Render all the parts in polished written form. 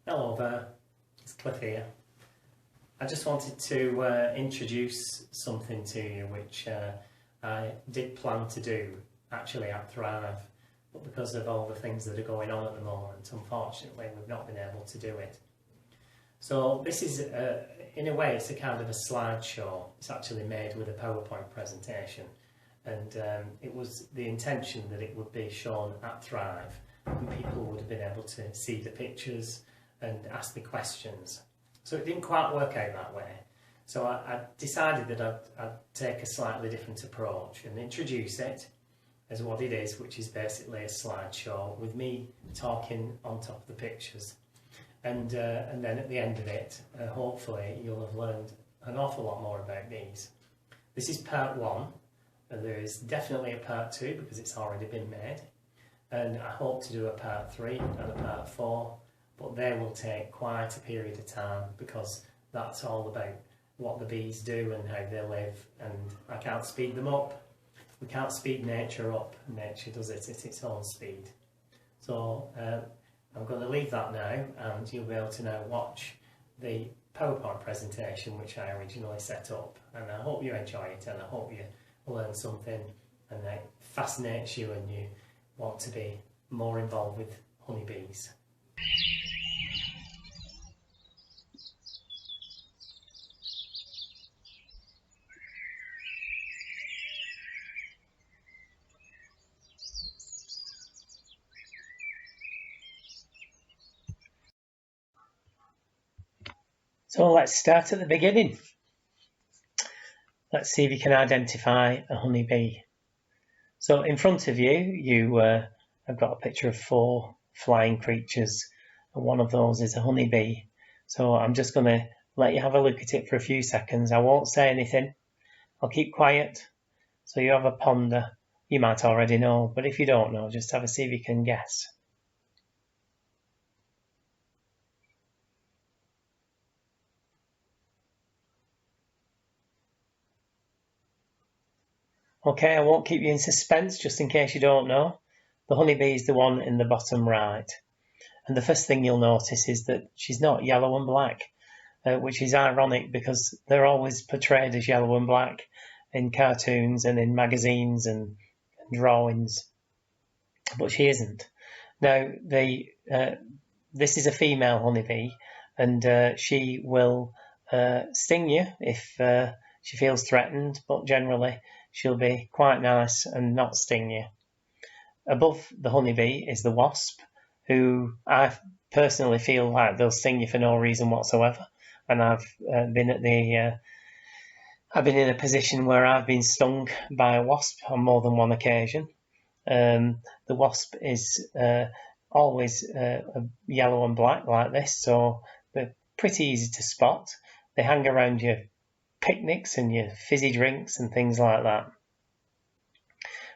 Hello there, it's Cliff here. I just wanted to introduce something to you which I did plan to do actually at Thrive, but because of all the things that are going on at the moment, unfortunately we've not been able to do it. So this is, in a way, it's a kind of a slideshow. It's actually made with a PowerPoint presentation, and it was the intention that it would be shown at Thrive and people would have been able to see the pictures and ask me questions. So it didn't quite work out that way. So I decided that I'd take a slightly different approach and introduce it as what it is, which is basically a slideshow with me talking on top of the pictures. And then at the end of it, hopefully you'll have learned an awful lot more about these. This is part one, and there is definitely a part two because it's already been made. And I hope to do a part three and a part four, but they will take quite a period of time because that's all about what the bees do and how they live, and I can't speed them up. We can't speed nature up. Nature does it at its own speed. So I'm going to leave that now, and you'll be able to now watch the PowerPoint presentation which I originally set up, and I hope you enjoy it and I hope you learn something and it fascinates you and you want to be more involved with honeybees. So let's start at the beginning. Let's see if you can identify a honeybee. So in front of you, have got a picture of 4 flying creatures, and one of those is a honeybee. So I'm just going to let you have a look at it for a few seconds. I won't say anything. I'll keep quiet, so you have a ponder. You might already know, but if you don't know, just have a see if you can guess. Okay, I won't keep you in suspense, just in case you don't know. The honeybee is the one in the bottom right. And the first thing you'll notice is that she's not yellow and black, which is ironic because they're always portrayed as yellow and black in cartoons and in magazines and drawings, but she isn't. Now, this is a female honeybee, and she will sting you if she feels threatened, but generally she'll be quite nice and not sting you. Above the honeybee is the wasp, who I personally feel like they'll sting you for no reason whatsoever. And I've been in a position where I've been stung by a wasp on more than one occasion. The wasp is always yellow and black like this, so they're pretty easy to spot. They hang around your picnics and your fizzy drinks and things like that.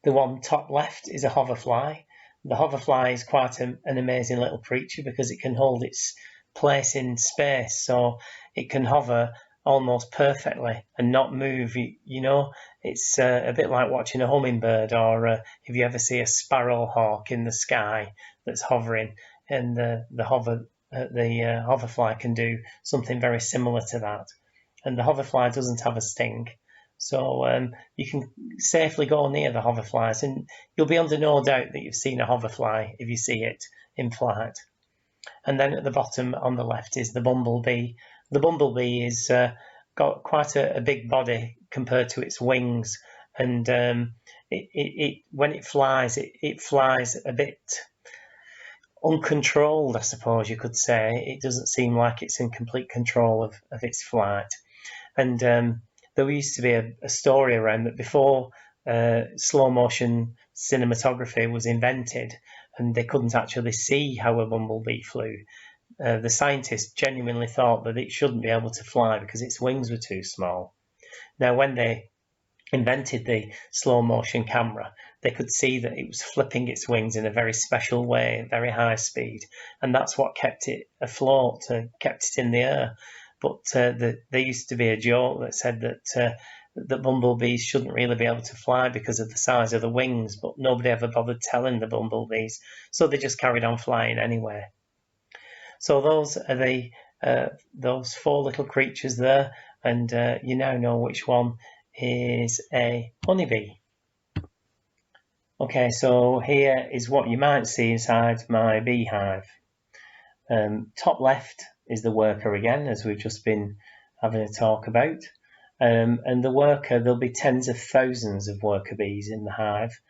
The one top left is a hoverfly. The hoverfly is quite an amazing little creature because it can hold its place in space, so it can hover almost perfectly and not move. You know, it's a bit like watching a hummingbird, or if you ever see a sparrowhawk in the sky that's hovering, and the hoverfly can do something very similar to that. And the hoverfly doesn't have a sting, so you can safely go near the hoverflies, and you'll be under no doubt that you've seen a hoverfly if you see it in flight. And then at the bottom on the left is the bumblebee. The bumblebee is got quite a big body compared to its wings, and when it flies, it flies a bit uncontrolled, I suppose you could say. It doesn't seem like it's in complete control of its flight. And there used to be a story around that before slow motion cinematography was invented and they couldn't actually see how a bumblebee flew. The scientists genuinely thought that it shouldn't be able to fly because its wings were too small. Now, when they invented the slow motion camera, they could see that it was flipping its wings in a very special way at very high speed, and that's what kept it afloat, kept it in the air. But there used to be a joke that said that bumblebees shouldn't really be able to fly because of the size of the wings, but nobody ever bothered telling the bumblebees, so they just carried on flying anyway. So those are the those 4 little creatures there, and you now know which one is a honeybee. Okay, so here is what you might see inside my beehive. Top left is the worker again, as we've just been having a talk about. And the worker, there'll be tens of thousands of worker bees in the hive.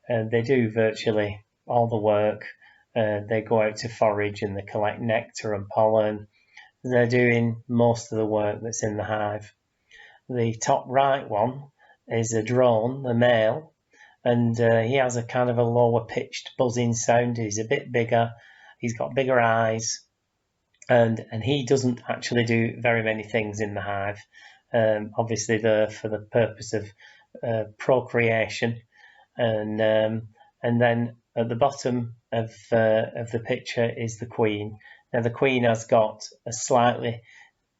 They do virtually all the work. They go out to forage and they collect nectar and pollen. They're doing most of the work that's in the hive. The top right one is a drone, a male, and he has a kind of a lower pitched buzzing sound. He's a bit bigger. He's got bigger eyes, and he doesn't actually do very many things in the hive. Obviously, they're for the purpose of procreation, and then at the bottom of the picture is the queen. Now, the queen has got a slightly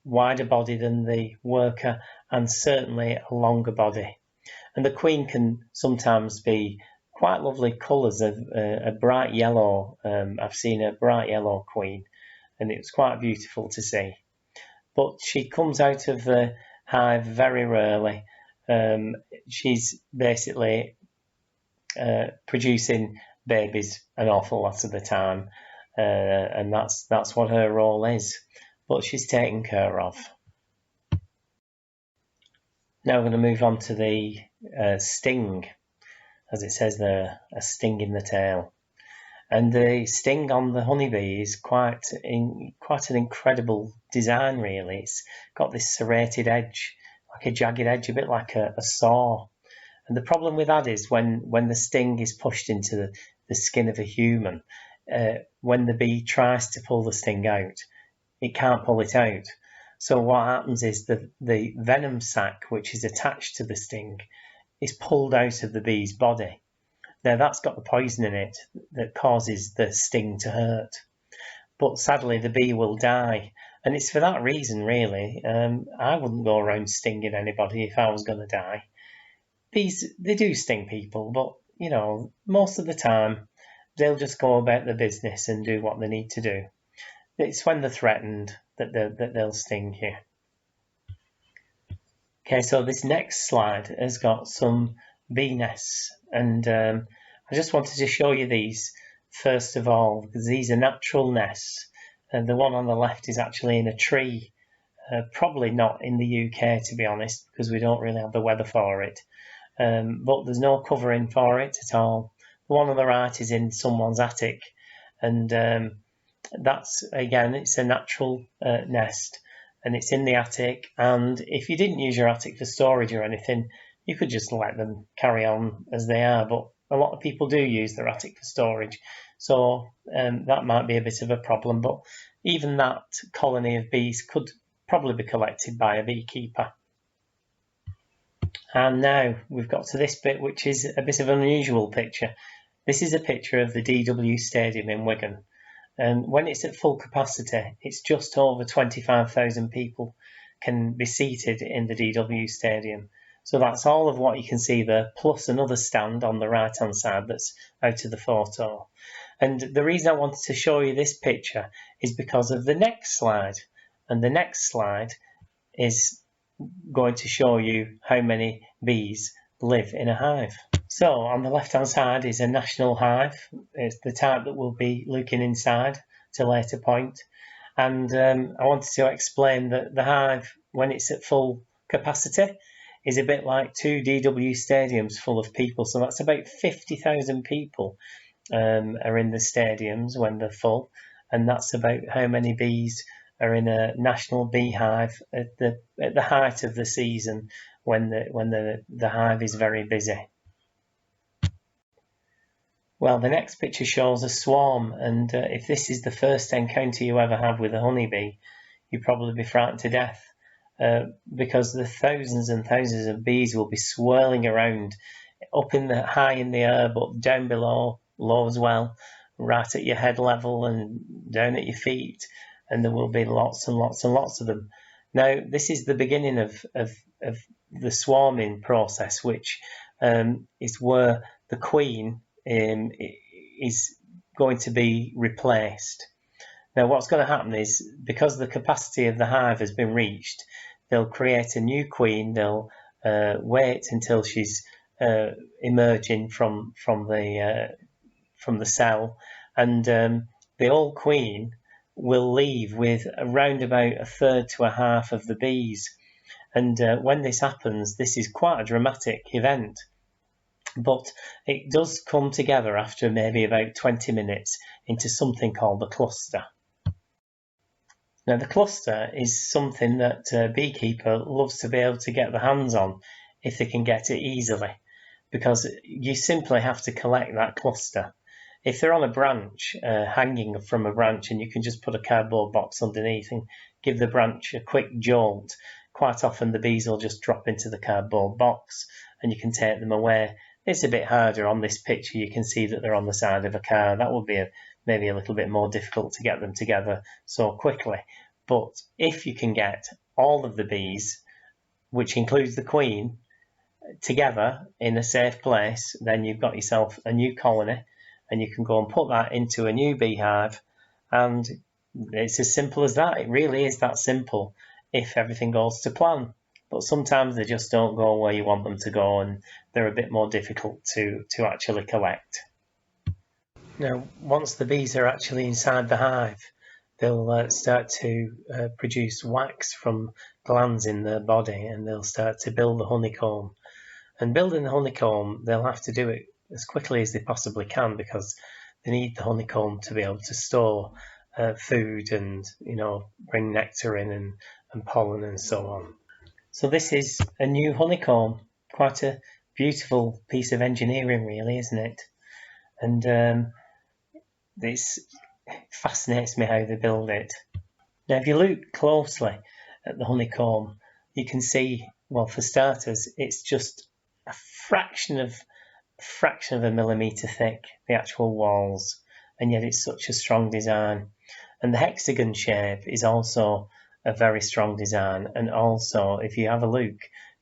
wider body than the worker, and certainly a longer body. And the queen can sometimes be quite lovely colours of a bright yellow. I've seen a bright yellow queen, and it was quite beautiful to see. But she comes out of the hive very rarely. She's basically producing babies an awful lot of the time, and that's what her role is. But she's taken care of. Now we're going to move on to the sting, as it says there, a sting in the tail. And the sting on the honeybee is quite an incredible design, really. It's got this serrated edge, like a jagged edge, a bit like a saw. And the problem with that is when the sting is pushed into the skin of a human, when the bee tries to pull the sting out, it can't pull it out. So what happens is the venom sac, which is attached to the sting, is pulled out of the bee's body. Now, that's got the poison in it that causes the sting to hurt. But sadly, the bee will die. And it's for that reason, really. I wouldn't go around stinging anybody if I was going to die. Bees, they do sting people, but, you know, most of the time, they'll just go about their business and do what they need to do. It's when they're threatened that they'll sting you. Okay, so this next slide has got some bee nests, and I just wanted to show you these first of all, because these are natural nests. And the one on the left is actually in a tree, probably not in the UK, to be honest, because we don't really have the weather for it. But there's no covering for it at all. The one on the right is in someone's attic, and that's, again, it's a natural nest, and it's in the attic. And if you didn't use your attic for storage or anything, you could just let them carry on as they are. But a lot of people do use their attic for storage, so that might be a bit of a problem. But even that colony of bees could probably be collected by a beekeeper. And now we've got to this bit, which is a bit of an unusual picture. This is a picture of the DW Stadium in Wigan. And when it's at full capacity, it's just over 25,000 people can be seated in the DW Stadium. So that's all of what you can see there, plus another stand on the right-hand side that's out of the photo. And the reason I wanted to show you this picture is because of the next slide. And the next slide is going to show you how many bees live in a hive. So on the left-hand side is a national hive. It's the type that we'll be looking inside at a later point. And I wanted to explain that the hive, when it's at full capacity, is a bit like 2 DW stadiums full of people. So that's about 50,000 people are in the stadiums when they're full. And that's about how many bees are in a national beehive at the height of the season when the hive is very busy. Well, the next picture shows a swarm, and if this is the first encounter you ever have with a honeybee, you'll probably be frightened to death because the thousands and thousands of bees will be swirling around up in the high in the air, but down below, low as well, right at your head level and down at your feet, and there will be lots and lots and lots of them. Now, this is the beginning of the swarming process, which is where the queen is going to be replaced. Now what's going to happen is, because the capacity of the hive has been reached, they'll create a new queen. They'll wait until she's emerging from the cell, and the old queen will leave with around about a third to a half of the bees. And when this happens, this is quite a dramatic event, but it does come together after maybe about 20 minutes into something called the cluster. Now the cluster is something that a beekeeper loves to be able to get their hands on if they can get it easily, because you simply have to collect that cluster. If they're on a branch, hanging from a branch, and you can just put a cardboard box underneath and give the branch a quick jolt, quite often the bees will just drop into the cardboard box and you can take them away. It's a bit harder on this picture. You can see that they're on the side of a car. That would be maybe a little bit more difficult to get them together so quickly. But if you can get all of the bees, which includes the queen, together in a safe place, then you've got yourself a new colony, and you can go and put that into a new beehive, and it's as simple as that. It really is that simple if everything goes to plan. But sometimes they just don't go where you want them to go, and they're a bit more difficult to actually collect. Now, once the bees are actually inside the hive, they'll start to produce wax from glands in their body, and they'll start to build the honeycomb. And building the honeycomb, they'll have to do it as quickly as they possibly can, because they need the honeycomb to be able to store food and, bring nectar in and pollen and so on. So this is a new honeycomb. Quite a beautiful piece of engineering, really, isn't it? And this fascinates me how they build it. Now, if you look closely at the honeycomb, you can see, well, for starters, it's just a fraction of a millimetre thick, the actual walls, and yet it's such a strong design. And the hexagon shape is also a very strong design, and also if you have a look,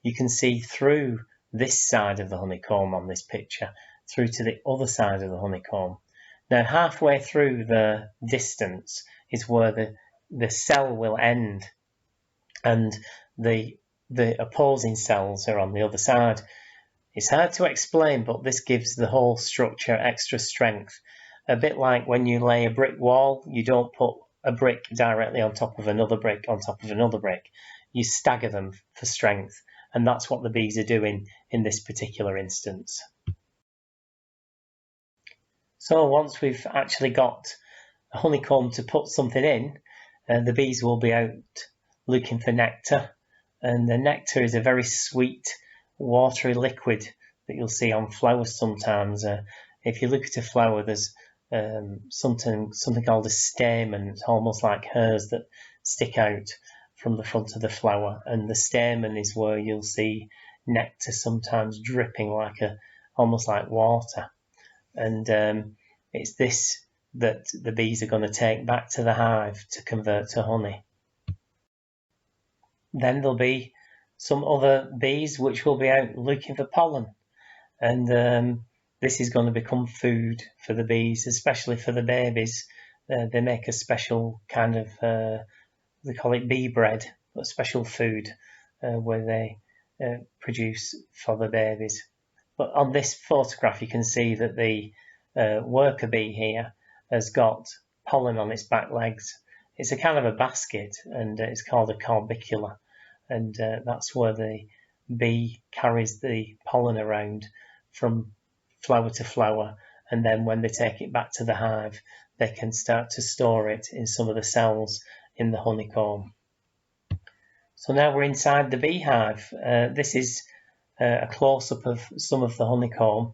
you can see through this side of the honeycomb on this picture through to the other side of the honeycomb. Now halfway through the distance is where the cell will end, and the opposing cells are on the other side. It's hard to explain, but this gives the whole structure extra strength. A bit like when you lay a brick wall, you don't put a brick directly on top of another brick on top of another brick. You stagger them for strength, and that's what the bees are doing in this particular instance. So once we've actually got a honeycomb to put something in, the bees will be out looking for nectar, and the nectar is a very sweet, watery liquid that you'll see on flowers sometimes. If you look at a flower, there's something called a stamen. It's almost like hairs that stick out from the front of the flower, and the stamen is where you'll see nectar sometimes dripping almost like water. And it's this that the bees are going to take back to the hive to convert to honey. Then there'll be some other bees which will be out looking for pollen, and this is going to become food for the bees, especially for the babies. They make a special kind of, they call it bee bread, a special food where they produce for the babies. But on this photograph you can see that the worker bee here has got pollen on its back legs. It's a kind of a basket, and it's called a corbicula, and that's where the bee carries the pollen around from flower to flower, and then when they take it back to the hive, they can start to store it in some of the cells in the honeycomb. So now we're inside the beehive. This is a close-up of some of the honeycomb,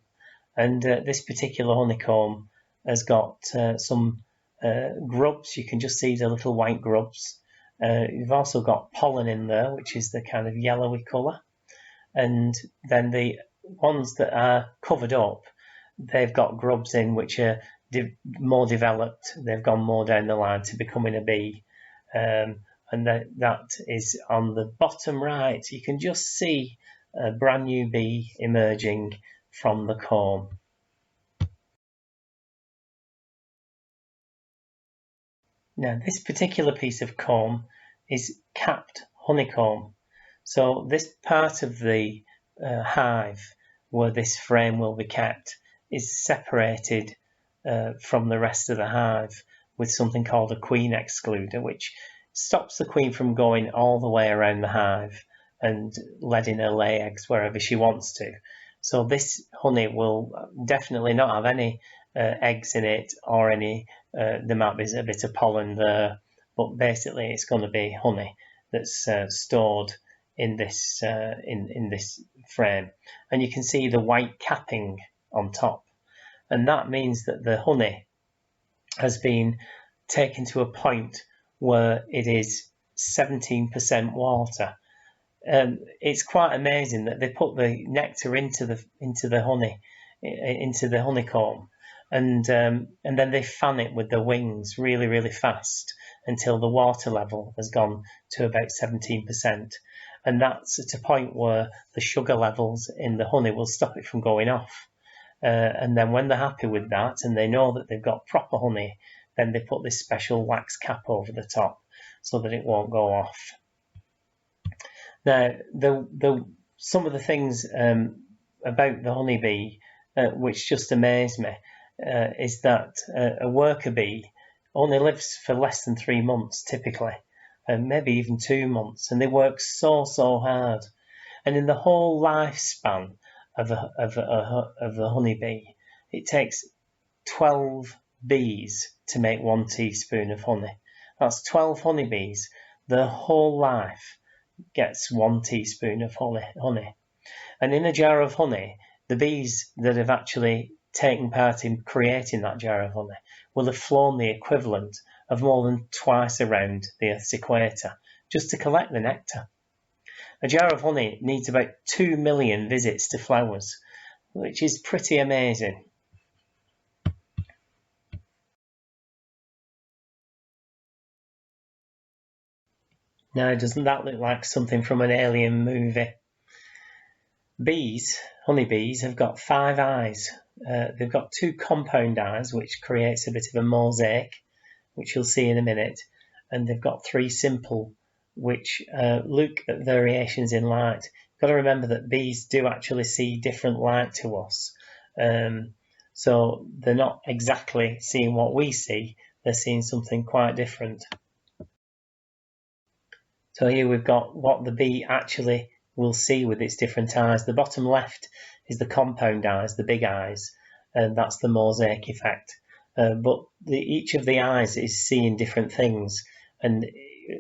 and this particular honeycomb has got some grubs. You can just see the little white grubs. You've also got pollen in there, which is the kind of yellowy colour, and then the ones that are covered up, they've got grubs in which are more developed. They've gone more down the line to becoming a bee, and that is on the bottom right. You can just see a brand new bee emerging from the comb. Now, this particular piece of comb is capped honeycomb. So this part of the hive where this frame will be kept is separated from the rest of the hive with something called a queen excluder, which stops the queen from going all the way around the hive and letting her lay eggs wherever she wants to. So this honey will definitely not have any eggs in it, or any there might be a bit of pollen there, but basically it's going to be honey that's stored in this in this frame. And you can see the white capping on top, and that means that the honey has been taken to a point where it is 17% water. It's quite amazing that they put the nectar into the honey, into the honeycomb, and then they fan it with the wings really, really fast until the water level has gone to about 17%. And that's at a point where the sugar levels in the honey will stop it from going off. And then when they're happy with that and they know that they've got proper honey, then they put this special wax cap over the top so that it won't go off. Now, some of the things about the honeybee which just amaze me is that a worker bee only lives for less than 3 months typically, and maybe even 2 months, and they work so hard. And in the whole lifespan of a honeybee, it takes 12 bees to make 1 teaspoon of honey. That's 12 honeybees. Their whole life gets 1 teaspoon of honey. And in a jar of honey, the bees that have actually taken part in creating that jar of honey will have flown the equivalent of more than twice around the Earth's equator just to collect the nectar. A jar of honey needs about 2 million visits to flowers, which is pretty amazing. Now, doesn't that look like something from an alien movie? Bees, honeybees, have got 5 eyes. They've got 2 compound eyes, which creates a bit of a mosaic, which you'll see in a minute, and they've got 3 simple, which look at variations in light. You've got to remember that bees do actually see different light to us, so they're not exactly seeing what we see, they're seeing something quite different. So here we've got what the bee actually will see with its different eyes. The bottom left is the compound eyes, the big eyes, and that's the mosaic effect. But each of the eyes is seeing different things, and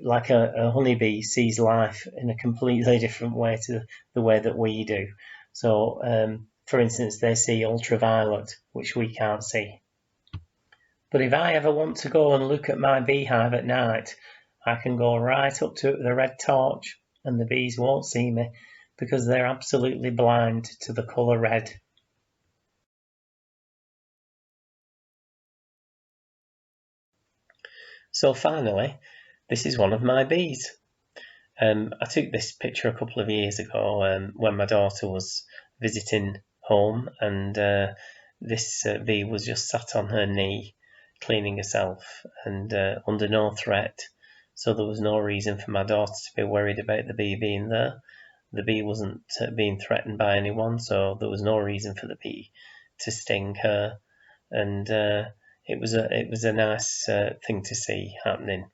like a honeybee sees life in a completely different way to the way that we do. So, for instance, they see ultraviolet, which we can't see. But if I ever want to go and look at my beehive at night, I can go right up to it with a red torch and the bees won't see me because they're absolutely blind to the colour red. So finally, this is one of my bees. I took this picture a couple of years ago when my daughter was visiting home, and this bee was just sat on her knee cleaning herself and under no threat. So there was no reason for my daughter to be worried about the bee being there. The bee wasn't being threatened by anyone, so there was no reason for the bee to sting her. And it was a nice thing to see happening.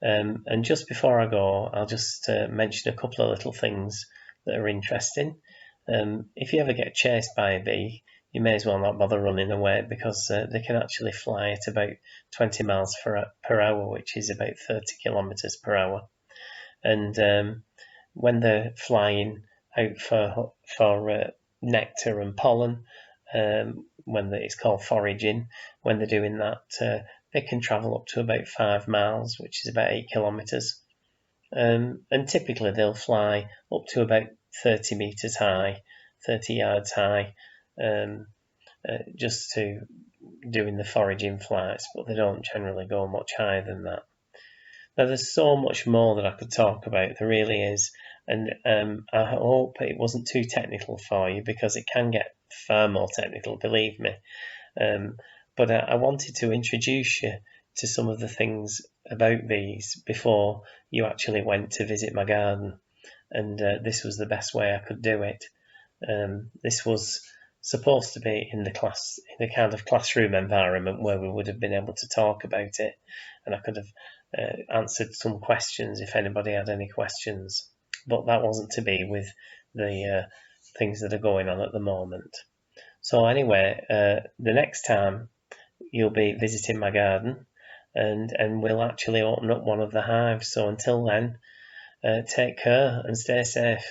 And just before I go, I'll just mention a couple of little things that are interesting. If you ever get chased by a bee, you may as well not bother running away, because they can actually fly at about 20 miles per hour, which is about 30 kilometers per hour. And when they're flying out for nectar and pollen, it's called foraging, when they're doing that, they can travel up to about 5 miles, which is about 8 kilometers. And typically they'll fly up to about 30 meters high, 30 yards high, just to doing the foraging flights, but they don't generally go much higher than that. Now, there's so much more that I could talk about, there really is, and I hope it wasn't too technical for you, because it can get far more technical, believe me. But I wanted to introduce you to some of the things about bees before you actually went to visit my garden, and this was the best way I could do it. This was supposed to be in the class, in a kind of classroom environment where we would have been able to talk about it, and I could have answered some questions if anybody had any questions, but that wasn't to be with the things that are going on at the moment. So anyway, the next time you'll be visiting my garden, and we'll actually open up one of the hives. So until then, take care and stay safe.